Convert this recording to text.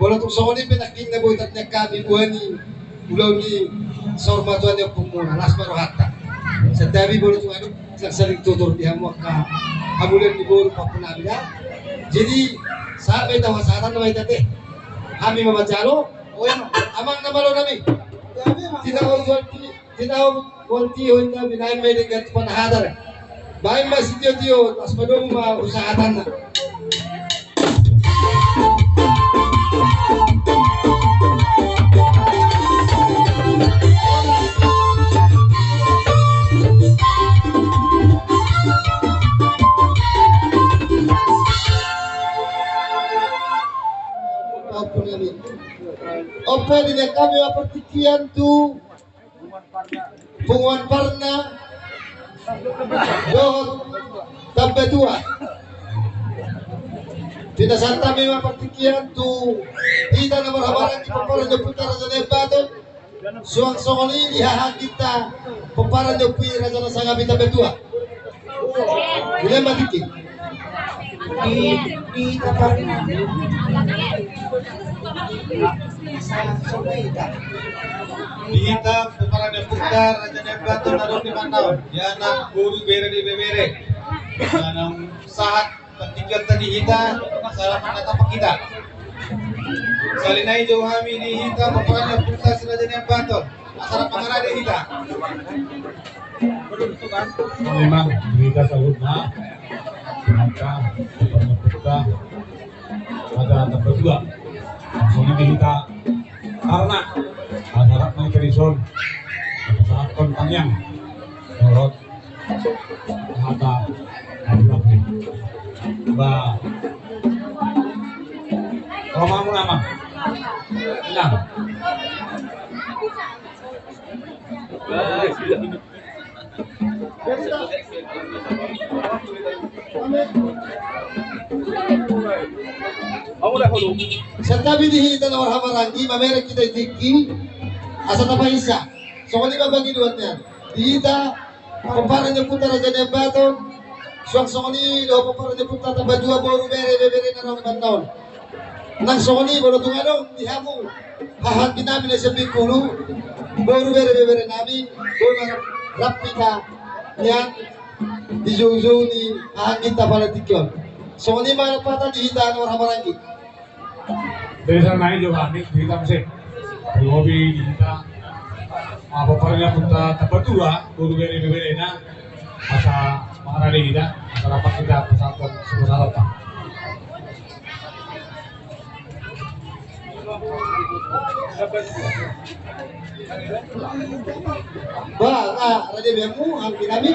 Boleh soni penakin na buitat niya kami buani ulaw ni sormatuan niya pumuna las marohata sa dabi boleh tuan sa saling tutur di hamuak ka hamulan ni bolu papunabi na jadi sampai tawasatan na may tate kami mamajalo o yan amang namalo nami tinawag konti o na binayin may ligat panahadar bahay masityo tiyo as padong usahatan na Apa di kami pertikian tu Punguan Parna Dohot Tambah dua Tidak santa memang pertikian tu Tidak nomor habaran di pemparan di putara Raja Nebaton Suang songoli lihaha kita pemparan di Raja Nasangabi tambah dua Bila matiki di kapal Dihita peperangan putar Raja Nebaton naron di Manaw ya anak guru bere di bebere nanam saat petikan tadi hita salah menatap kita salinai jauh kami dihita peperangan putar Raja Nebaton asal pengarah hita memang berita salutna maka peperangan putar ada tambah dua soalnya kita karena asarat naik kerison saat kontangnya menurut kata Allah bah romamu nama enam Setabi dihita na warhamarangi mamere kita itiki asa tapaisa so kani babagi duatnya dihita pemparan niya puta Raja Nebaton suang songoni lo pemparan niya puta tambah dua boru bere na rong bantaon nang songoni bodo tungadong dihamu hahan binami na siya bikulu boru bere nami boru rapika yan di jauh ni hahan kita pala tikyon songoni mana pata dihita na warhamarangi dari sana naik juga nih kita masih hobi kita apa parahnya punta tempat dua guru beri na masa mengarah kita masyarakat kita persatuan semua apa Raja Bemu ang pinami